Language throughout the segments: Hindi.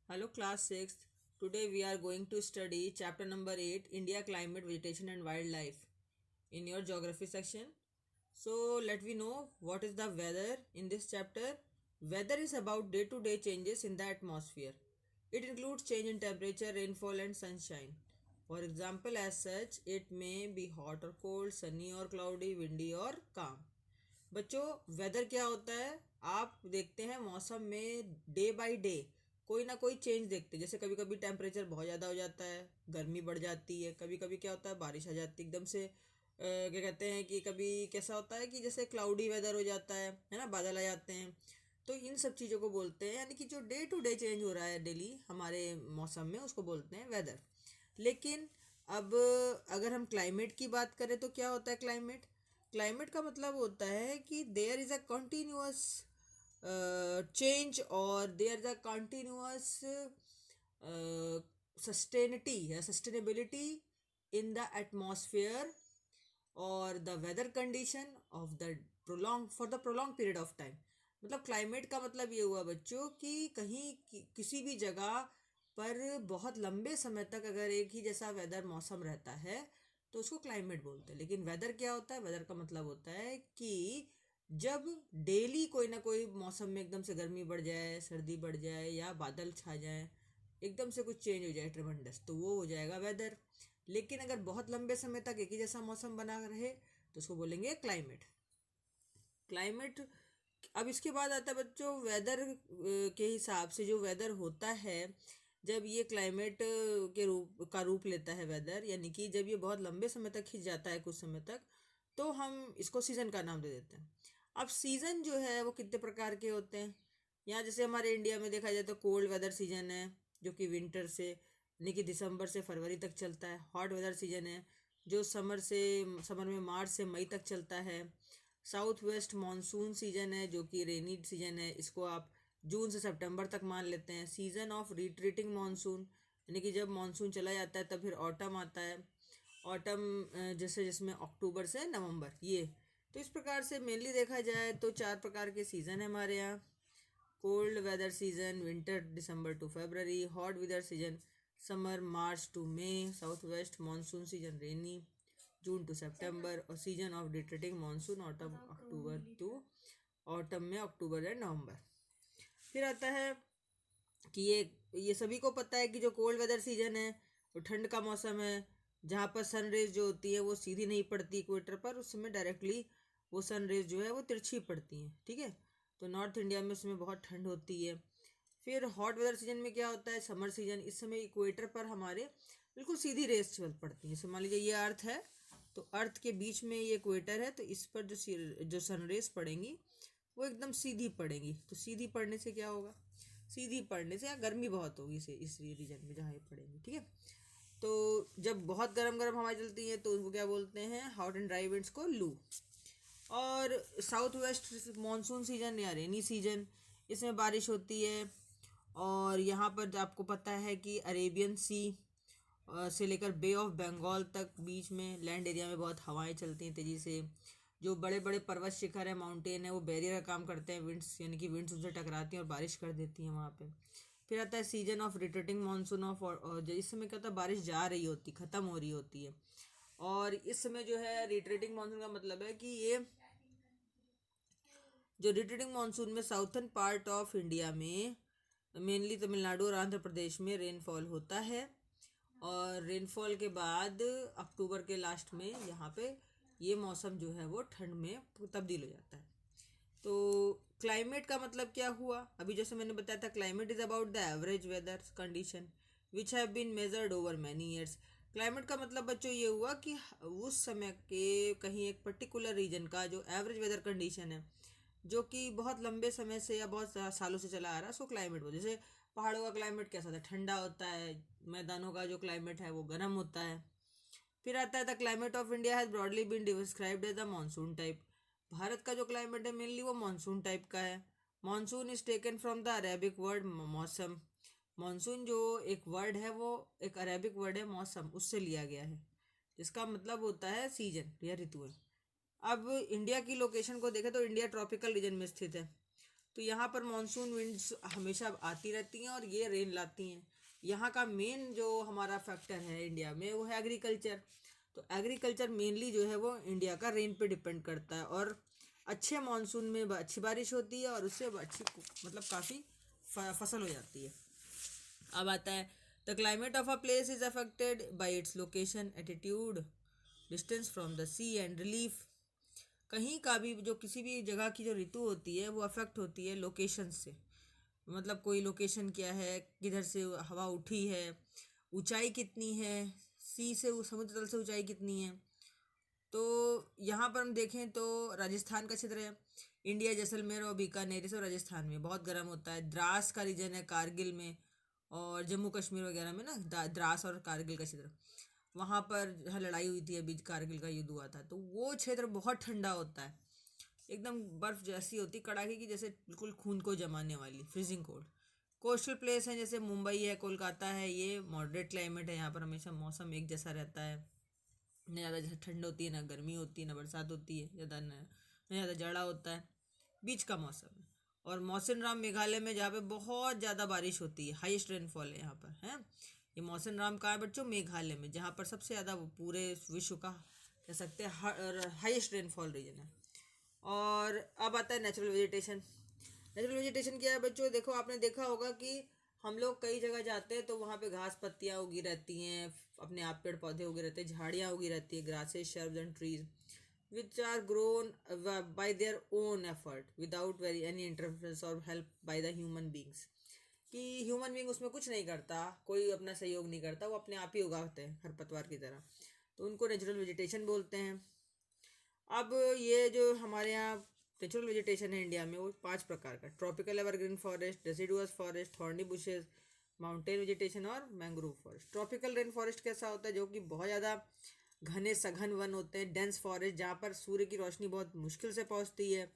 Hello, class 6th. Today we are going to study chapter number 8, India Climate, Vegetation and Wildlife in your geography section. So, let me know what is the weather in this chapter. Weather is about day to day changes in the atmosphere. It includes change in temperature, rainfall, and sunshine. For example, as such, it may be hot or cold, sunny or cloudy, windy or calm. बच्चों, वेदर क्या होता है? आप देखते हैं मौसम में डे बाय डे कोई ना कोई चेंज देखते हैं। जैसे कभी कभी टेम्परेचर बहुत ज़्यादा हो जाता है, गर्मी बढ़ जाती है। कभी कभी क्या होता है, बारिश आ जाती है एकदम से। क्या कहते हैं कि कभी कैसा होता है कि जैसे क्लाउडी वेदर हो जाता है ना, बादल आ जाते हैं। तो इन सब चीज़ों को बोलते हैं, यानी कि जो डे टू डे चेंज हो रहा है डेली हमारे मौसम में, उसको बोलते हैं वेदर। लेकिन अब अगर हम क्लाइमेट की बात करें तो क्या होता है क्लाइमेट? क्लाइमेट का मतलब होता है कि there is a continuous change और there is a continuous sustainity या सस्टेनेबिलिटी इन द एटमॉस्फेयर और the weather condition of the prolong period of time. मतलब क्लाइमेट का मतलब ये हुआ बच्चों कि कहीं किसी भी जगह पर बहुत लंबे समय तक अगर एक ही जैसा वेदर मौसम रहता है तो उसको क्लाइमेट बोलते हैं। लेकिन वेदर क्या होता है? वेदर का मतलब होता है कि जब डेली कोई ना कोई मौसम में एकदम से गर्मी बढ़ जाए, सर्दी बढ़ जाए या बादल छा जाए, एकदम से कुछ चेंज हो जाए ट्रेमेंडस, तो वो हो जाएगा वेदर। लेकिन अगर बहुत लंबे समय तक एक ही जैसा मौसम बना रहे तो उसको बोलेंगे क्लाइमेट। क्लाइमेट। अब इसके बाद आता है बच्चों वेदर के हिसाब से जो वेदर होता है, जब ये क्लाइमेट के रूप लेता है वेदर, यानी कि जब ये बहुत लंबे समय तक खिंच जाता है कुछ समय तक, तो हम इसको सीज़न का नाम दे देते हैं। अब सीज़न जो है वो कितने प्रकार के होते हैं? यहाँ जैसे हमारे इंडिया में देखा जाए तो कोल्ड वेदर सीजन है, जो कि विंटर से यानी कि दिसंबर से फरवरी तक चलता है। हॉट वेदर सीजन है जो समर में मार्च से मई तक चलता है। साउथ वेस्ट मानसून सीजन है जो कि रेनी सीजन है, इसको आप जून से सितंबर तक मान लेते हैं। सीजन ऑफ रिट्रीटिंग मानसून, यानी कि जब मानसून चला जाता है तब फिर ऑटम आता है। ऑटम जैसे जिसमें अक्टूबर से नवंबर ये। तो इस प्रकार से मेनली देखा जाए तो चार प्रकार के सीज़न है हमारे यहाँ। Cold weather season winter December to February, hot weather season summer March to May, south west monsoon season rainy June to September, और season of retreating monsoon autumn October to autumn में अक्टूबर एंड नवंबर। फिर आता है कि ये सभी को पता है कि जो कोल्ड वेदर सीजन है वो ठंड का मौसम है, जहाँ पर सन रेज जो होती है वो सीधी नहीं पड़ती इक्वेटर पर, उस समय डायरेक्टली वो सन रेज जो है वो तिरछी पड़ती हैं। ठीक है, तो नॉर्थ इंडिया में उसमें बहुत ठंड होती है। फिर हॉट वेदर सीजन में क्या होता है? Summer season. इस समय इक्वेटर पर हमारे बिल्कुल सीधी रेस चल पड़ती है। जैसे मान लीजिए ये अर्थ है, तो अर्थ के बीच में ये इक्वेटर है, तो इस पर जो सन रेस पड़ेंगी वो एकदम सीधी पड़ेंगी। तो सीधी पड़ने से क्या होगा? सीधी पड़ने से यहाँ गर्मी बहुत होगी इस रीजन में जहाँ ये पड़ेंगी। ठीक है, तो जब बहुत गर्म गर्म हवा चलती है तो उनको क्या बोलते हैं? हॉट एंड ड्राई विंड्स को लू। और साउथ वेस्ट मानसून सीजन या रेनी सीजन, इसमें बारिश होती है। और यहाँ पर आपको पता है कि अरेबियन सी से लेकर बे ऑफ बंगाल तक बीच में लैंड एरिया में बहुत हवाएं चलती हैं तेज़ी से। जो बड़े बड़े पर्वत शिखर है, माउंटेन है, वो बैरियर का काम करते हैं। विंड्स यानी कि विंड्स उनसे टकराती हैं और बारिश कर देती हैं वहाँ पे। फिर आता है सीजन ऑफ रिटर्टिंग मानसून ऑफ, और इस समय क्या होता है? बारिश जा रही होती, ख़त्म हो रही होती है। और इस समय जो है रिटर्टिंग मानसून का मतलब है कि ये जो रिटर्टिंग मानसून में साउथर्न पार्ट ऑफ इंडिया में मेनली तमिलनाडु और आंध्र प्रदेश में रेनफॉल होता है। और रेनफॉल के बाद अक्टूबर के लास्ट में यहाँ पे ये मौसम जो है वो ठंड में तब्दील हो जाता है। तो क्लाइमेट का मतलब क्या हुआ? अभी जैसे मैंने बताया था, climate is about the average weather condition which have been measured over many years. Climate का मतलब बच्चों ये हुआ कि उस समय के कहीं एक पर्टिकुलर रीजन का जो एवरेज वेदर कंडीशन है, जो कि बहुत लंबे समय से या बहुत सालों से चला आ रहा है, सो क्लाइमेट बोलते हैं। जैसे पहाड़ों का क्लाइमेट कैसा होता है? ठंडा होता है। मैदानों का जो क्लाइमेट है वो गर्म होता है। फिर आता है the climate of India has broadly been described as the monsoon type. Bharat का जो क्लाइमेट है मेनली वो मानसून टाइप का है। Monsoon is taken from the Arabic word मौसम। मानसून जो एक वर्ड है वो एक अरेबिक वर्ड है मौसम, उससे लिया गया है, जिसका मतलब होता है सीजन या ऋतुएं। अब इंडिया की लोकेशन को देखें तो इंडिया ट्रॉपिकल रीजन में स्थित है। तो यहाँ पर मानसून विंड्स हमेशा आती रहती हैं और ये रेन लाती हैं। यहाँ का मेन जो हमारा फैक्टर है इंडिया में वो है एग्रीकल्चर। तो एग्रीकल्चर मेनली जो है वो इंडिया का रेन पे डिपेंड करता है, और अच्छे मानसून में अच्छी बारिश होती है और उससे अच्छी मतलब काफ़ी फसल हो जाती है। अब आता है the climate of a place is affected by its location, attitude, distance from the sea and relief. कहीं का भी जो किसी भी जगह की जो ऋतु होती है वो अफेक्ट होती है लोकेशन से। मतलब कोई लोकेशन क्या है, किधर से हवा उठी है, ऊंचाई कितनी है, सी से समुद्र तल से ऊंचाई कितनी है। तो यहाँ पर हम देखें तो राजस्थान का क्षेत्र है, इंडिया जैसलमेर और बीकानेर ये सब राजस्थान में बहुत गर्म होता है। द्रास का रीजन है कारगिल में, और जम्मू कश्मीर वगैरह में ना द्रास और कारगिल का क्षेत्र, वहाँ पर जहाँ लड़ाई हुई थी अभी, कारगिल का युद्ध हुआ था, तो वो क्षेत्र बहुत ठंडा होता है, एकदम बर्फ़ जैसी होती कड़ाके की, जैसे बिल्कुल खून को जमाने वाली, फ्रीजिंग कोल्ड। कोस्टल प्लेस है जैसे मुंबई है, कोलकाता है, ये मॉडरेट क्लाइमेट है, यहाँ पर हमेशा मौसम एक जैसा रहता है, न ज़्यादा जैसे ठंड होती है, ना गर्मी होती है, ना बरसात होती है ज़्यादा, न ज़्यादा जाड़ा होता है, बीच का मौसम है। और मौसिन राम मेघालय में, जहाँ पे बहुत ज़्यादा बारिश होती है, हाईएस्ट रेनफॉल है यहाँ पर, है। ये मौसिन राम कहाँ है बच्चों? मेघालय में, जहाँ पर सबसे ज़्यादा वो पूरे विश्व का कह सकते हैं हाईएस्ट रेनफॉल रीजन है। और अब आता है नेचुरल वेजिटेशन। नेचुरल वेजिटेशन क्या है बच्चों? देखो, आपने देखा होगा कि हम लोग कई जगह जाते हैं तो वहाँ पे घास पत्तियाँ उगी रहती हैं, अपने आप पेड़ पौधे उगे रहते हैं, झाड़ियाँ उगी रहती हैं, grasses, shrubs and trees which are grown by their own effort without very any interference or help by the human beings। कि ह्यूमन बींग उसमें कुछ नहीं करता, कोई अपना सहयोग नहीं करता, वो अपने आप ही उगाते हैं खरपतवार की तरह, तो उनको नेचुरल वेजिटेशन बोलते हैं। अब ये जो हमारे यहाँ नेचुरल वेजिटेशन है इंडिया में, वो 5 प्रकार का: tropical evergreen forest, deciduous forest, thorny bushes, mountain vegetation और mangrove forest. Tropical rain forest कैसा होता है? जो कि बहुत ज़्यादा घने सघन वन होते हैं, डेंस फॉरेस्ट, जहाँ पर सूर्य की रोशनी बहुत मुश्किल से पहुँचती है,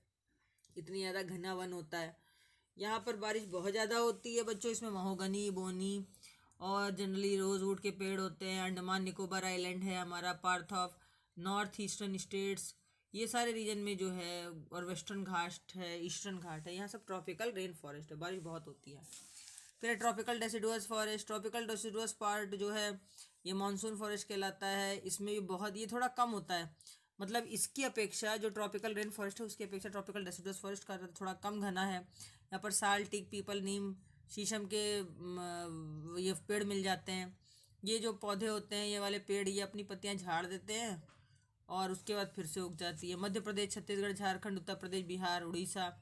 इतनी ज़्यादा घना वन होता है। यहाँ पर बारिश बहुत ज़्यादा होती है बच्चों, इसमें महोगनी, बोनी और जनरली रोजवुड के पेड़ होते हैं। अंडमान निकोबार आइलैंड है हमारा, part of north eastern states, ये सारे रीजन में जो है, और वेस्टर्न घाट है, ईस्टर्न घाट है, यहाँ सब ट्रॉपिकल रेन फॉरेस्ट है, बारिश बहुत होती है। फिर tropical deciduous forest. Tropical deciduous part जो है ये मानसून फॉरेस्ट कहलाता है, इसमें भी बहुत, ये थोड़ा कम होता है, मतलब इसकी अपेक्षा जो ट्रॉपिकल रेन फॉरेस्ट है उसकी अपेक्षा ट्रॉपिकल डेसिडुअस फॉरेस्ट का थोड़ा कम घना है। यहाँ पर साल, टीक, पीपल, नीम, शीशम के ये पेड़ मिल जाते हैं। ये जो पौधे होते हैं, ये वाले पेड़, ये अपनी पत्तियाँ झाड़ देते हैं और उसके बाद फिर से उग जाती है। मध्य प्रदेश, छत्तीसगढ़, झारखंड, उत्तर प्रदेश, बिहार, उड़ीसा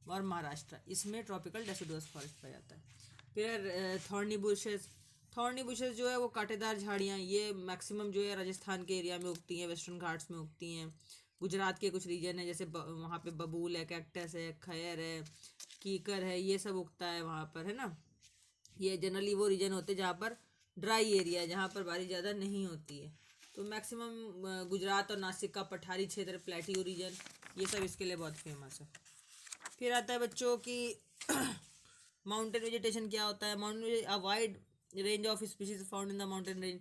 और महाराष्ट्र, इसमें ट्रॉपिकल डेसिडुअस फॉरेस्ट पाया जाता है। फिर थॉर्नी बुशेस। थॉर्नी बुशेस जो है वो कांटेदार झाड़ियाँ, ये मैक्सिमम जो है राजस्थान के एरिया में उगती हैं, वेस्टर्न घाट्स में उगती हैं। गुजरात के कुछ रीजन है जैसे वहाँ पे बबूल है, कैक्टस है, खैर है, कीकर है, ये सब उगता है वहाँ पर, है ना। ये जनरली वो रीजन होते हैं जहाँ पर ड्राई एरिया है, जहाँ पर बारिश ज़्यादा नहीं होती है। तो मैक्सिमम गुजरात और नासिक का पठारी क्षेत्र, प्लेट्यू रीजन, ये सब इसके लिए बहुत फेमस है। फिर आता है बच्चों की माउंटेन वेजिटेशन क्या होता है? Mountain, a wide range of species found in the mountain range.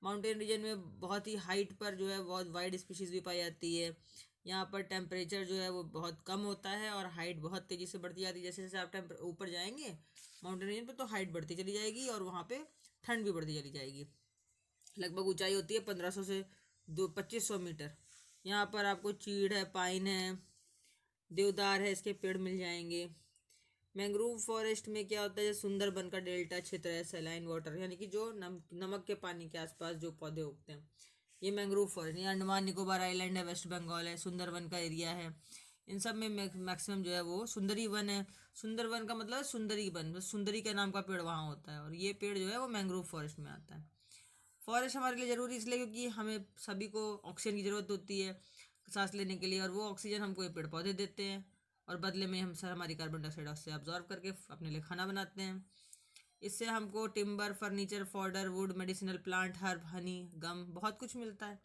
Mountain region में बहुत ही हाइट पर जो है बहुत वाइड स्पीशीज भी पाई जाती है। यहाँ पर टेम्परेचर जो है वो बहुत कम होता है और हाइट बहुत तेज़ी से बढ़ती जाती है। जैसे जैसे आप ऊपर जाएंगे माउंटेन रेंज पर, तो हाइट बढ़ती चली जाएगी और वहाँ पे ठंड भी बढ़ती चली जाएगी। लगभग ऊंचाई होती है 1500 से 2500 मीटर। यहाँ पर आपको चीड़ है, पाइन है, देवदार है, इसके पेड़ मिल जाएंगे। मैंग्रोव फॉरेस्ट में क्या होता है? सुंदरबन का डेल्टा क्षेत्र है, सैलाइन वाटर, यानी कि जो नमक के पानी के आसपास जो पौधे उगते हैं, ये मैंग्रोव फॉरेस्ट। ये अंडमान निकोबार आइलैंड है, वेस्ट बंगाल है, सुंदरबन का एरिया है। इन सब में मैक्सिमम जो है वो सुंदरी वन है। सुंदरबन का मतलब सुंदरी वन, सुंदरी के नाम का पेड़ वहाँ होता है, और ये पेड़ जो है वो मैंग्रोव फॉरेस्ट में आता है। फॉरेस्ट हमारे लिए ज़रूरी इसलिए क्योंकि हमें सभी को ऑक्सीजन की ज़रूरत होती है सांस लेने के लिए, और वो ऑक्सीजन हमको ये पेड़ पौधे देते हैं, और बदले में हम सर हमारी कार्बन डाइऑक्साइड उससे अब्जॉर्ब करके अपने लिए खाना बनाते हैं। इससे हमको timber, furniture, fodder, wood, medicinal plant, herb, honey, gum, बहुत कुछ मिलता है।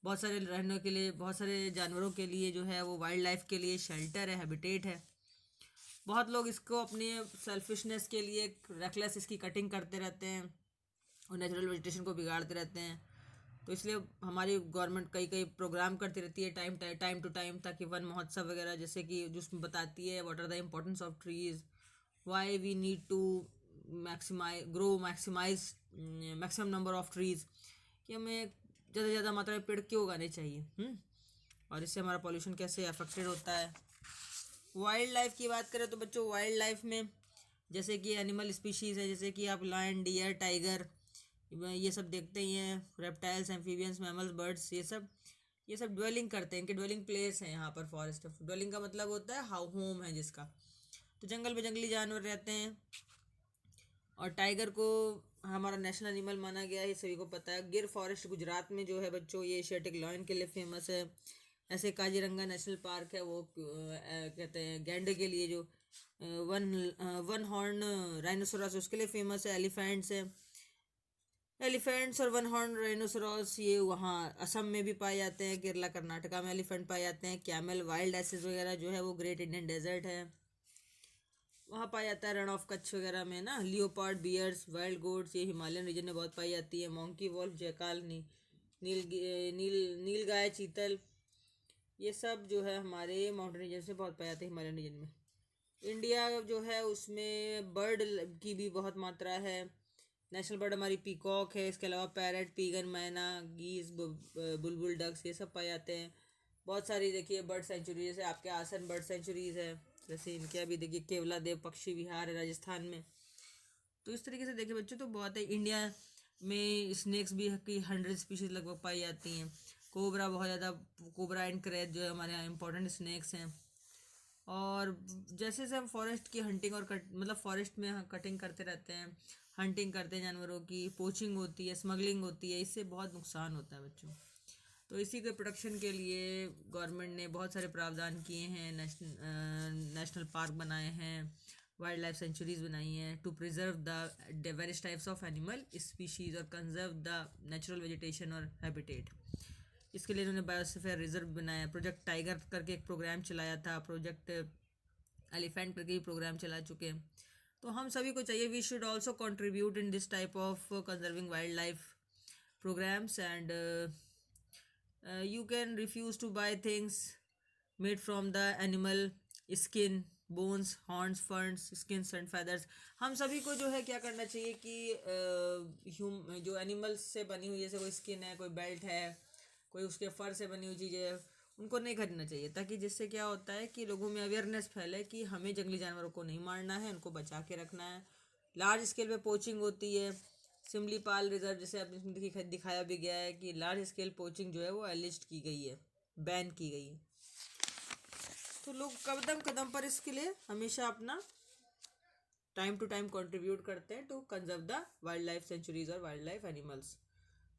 बहुत सारे रहने के लिए, बहुत सारे जानवरों के लिए जो है वो वाइल्ड लाइफ के लिए शेल्टर है, हैबिटेट है। बहुत लोग इसको अपने सेल्फिशनेस के लिए रेकलेस इसकी कटिंग करते रहते हैं और नेचुरल वेजिटेशन को बिगाड़ते रहते हैं। तो इसलिए हमारी गवर्नमेंट कई कई प्रोग्राम करती रहती है टाइम टू टाइम, ताकि वन महोत्सव वगैरह, जैसे कि जिसमें बताती है what are the importance of trees, why we need to maximize maximum number of trees, कि हमें ज़्यादा से ज़्यादा मात्रा में पेड़ क्यों उगाने चाहिए, और इससे हमारा पॉल्यूशन कैसे अफेक्टेड होता है। वाइल्ड लाइफ की बात करें तो बच्चों, वाइल्ड लाइफ में जैसे कि एनिमल स्पीशीज़ है, जैसे कि आप लायन, डियर, टाइगर, ये सब देखते ही हैं, रेप्टाइल्स, एम्फीबियंस, मैमल्स, बर्ड्स, ये सब ड्वेलिंग करते हैं, इनके ड्वेलिंग प्लेस हैं यहाँ पर। फॉरेस्ट ड्वेलिंग का मतलब होता है हाउ होम है जिसका, तो जंगल में जंगली जानवर रहते हैं। और टाइगर को हमारा नेशनल एनिमल माना गया है, सभी को पता है। गिर फॉरेस्ट गुजरात में जो है बच्चों, ये एशियाटिक लॉयन के लिए फेमस है। ऐसे काजीरंगा नेशनल पार्क है, वो कहते हैं गैंडे के लिए, जो वन हॉर्न राइनोसोरस उसके लिए फेमस है। एलिफेंट्स और वन हॉर्न राइनोसोरस ये वहाँ असम में भी पाए जाते हैं, केरला कर्नाटका में एलिफेंट पाए जाते हैं। कैमल, वाइल्ड एसेस वगैरह जो है वो ग्रेट इंडियन डेजर्ट है, वहाँ पाया जाता है। रण ऑफ कच्छ वगैरह में ना। लियोपार्ड, बियर्स, वाइल्ड गोट्स ये हिमालयन रीजन में बहुत पाई जाती है। मोंकी, वॉल्फ, जैकाल, नील नील गाय, चीतल, ये सब जो है हमारे माउंटेन रीजन से बहुत पाया जाते हैं, हिमालयन रीजन में। इंडिया जो है उसमें बर्ड की भी बहुत मात्रा है। नेशनल बर्ड हमारी पीकॉक है, इसके अलावा पैरट, पीगन, मैना, गीज, बुलबुल, डक्स, ये सब पाए जाते हैं। बहुत सारी देखिए बर्ड सेंचुरी, जैसे आपके आसन बर्ड सेंचुरीज है, जैसे इनके अभी देखिए केवला देव पक्षी विहार है राजस्थान में। तो इस तरीके से देखिए बच्चों, तो बहुत है। इंडिया में स्नेक्स भी की 100 स्पीशीज लगभग पाई जाती हैं। कोबरा बहुत ज़्यादा, कोबरा एंड क्रेज जो है हमारे यहाँ इंपॉर्टेंट स्नेक्स हैं। और जैसे जैसे हम फॉरेस्ट की हंटिंग और मतलब फॉरेस्ट में कटिंग करते रहते हैं, हंटिंग करते हैं जानवरों की, पोचिंग होती है, स्मगलिंग होती है, इससे बहुत नुकसान होता है बच्चों। तो इसी के प्रोटेक्शन के लिए गवर्नमेंट ने बहुत सारे प्रावधान किए हैं। नेशनल पार्क बनाए हैं, वाइल्ड लाइफ सेंचुरीज बनाई हैं, to preserve the various types of animal species और कंजर्व द नेचुरल वेजिटेशन और हैबिटेट। इसके लिए इन्होंने बायोस्फीयर रिजर्व बनाया। प्रोजेक्ट टाइगर करके एक प्रोग्राम चलाया था, प्रोजेक्ट एलिफेंट करके भी प्रोग्राम चला चुके हैं। तो हम सभी को चाहिए, we should also contribute in this type of conserving wild life programs. And you can refuse to buy things made from the animal skin, bones, horns, ferns, skins and feathers। हम सभी को जो है क्या करना चाहिए कि जो एनिमल्स से बनी हुई, जैसे कोई स्किन है, कोई बेल्ट है, कोई उसके फर से बनी हुई चीज़ें है, उनको नहीं खरीदना चाहिए, ताकि जिससे क्या होता है कि लोगों में अवेयरनेस फैले कि हमें जंगली जानवरों को नहीं मारना है, उनको बचा के रखना है। लार्ज स्केल पे पोचिंग होती है। सिमलीपाल रिजर्व जैसे आपने इसमें दिखाया भी गया है कि लार्ज स्केल पोचिंग जो है वो एलिस्ट की गई है, बैन की गई है। तो लोग कदम कदम पर इसके लिए हमेशा अपना टाइम टू टाइम कंट्रीब्यूट करते हैं to conserve the wild life sanctuaries और वाइल्ड लाइफ एनिमल्स।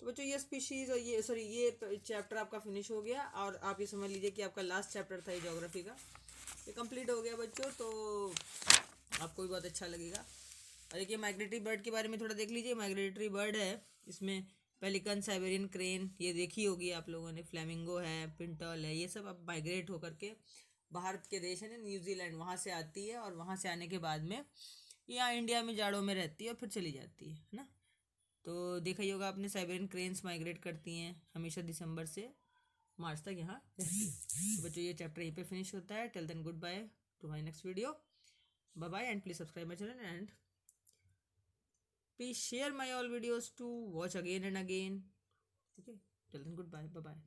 तो बच्चों ये स्पीशीज और ये चैप्टर आपका फिनिश हो गया, और आप ये समझ लीजिए कि आपका लास्ट चैप्टर था ये ज्योग्राफी का, ये कंप्लीट हो गया बच्चों। तो आपको भी बहुत अच्छा लगेगा। और देखिए माइग्रेटरी बर्ड के बारे में थोड़ा देख लीजिए। माइग्रेटरी बर्ड है, इसमें पेलिकन, साइबेरियन क्रेन ये देखी होगी आप लोगों ने, फ्लेमिंगो है, पिंटल है, ये सब अब माइग्रेट होकर के बाहर के देश है ना, न्यूजीलैंड, वहाँ से आती है, और वहाँ से आने के बाद में यहाँ इंडिया में जाड़ों में रहती है और फिर चली जाती है ना। तो देखा ही होगा आपने, साइबेरियन क्रेन्स माइग्रेट करती हैं हमेशा दिसंबर से मार्च तक यहाँ रहती है। तो बच्चों ये चैप्टर यहीं पे फिनिश होता है। Till then good bye to my next video, bye bye, and please subscribe my channel and please share my all videos to watch again and again. Okay, till then goodbye, bye bye.